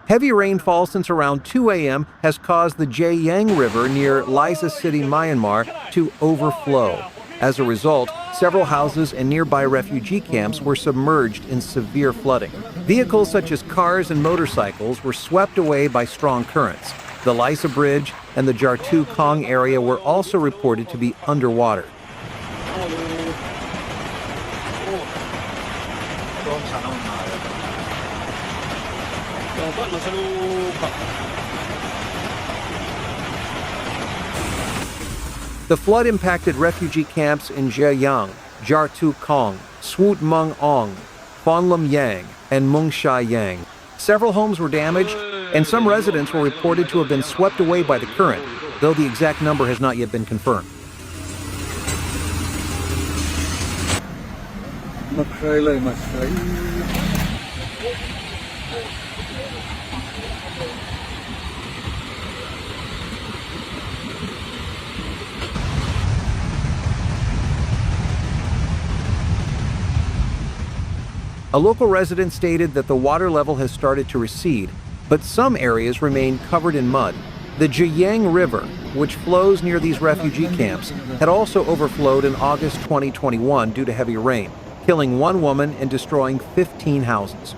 Heavy rainfall since around 2 a.m. has caused the Jiayang River near Laiza City, Myanmar, to overflow. As a result, several houses and nearby refugee camps were submerged in severe flooding. Vehicles such as cars and motorcycles were swept away by strong currents. The Laiza Bridge and the Jartu Kong area were also reported to be underwater. The flood impacted refugee camps in Jiayang, Jartu Kong, Swoot Mung Ong, Phon Lam Yang, and Mung Shai Yang. Several homes were damaged, and some residents were reported to have been swept away by the current, though the exact number has not yet been confirmed. A local resident stated that the water level has started to recede, but some areas remain covered in mud. The Jiayang River, which flows near these refugee camps, had also overflowed in August 2021 due to heavy rain, killing one woman and destroying 15 houses.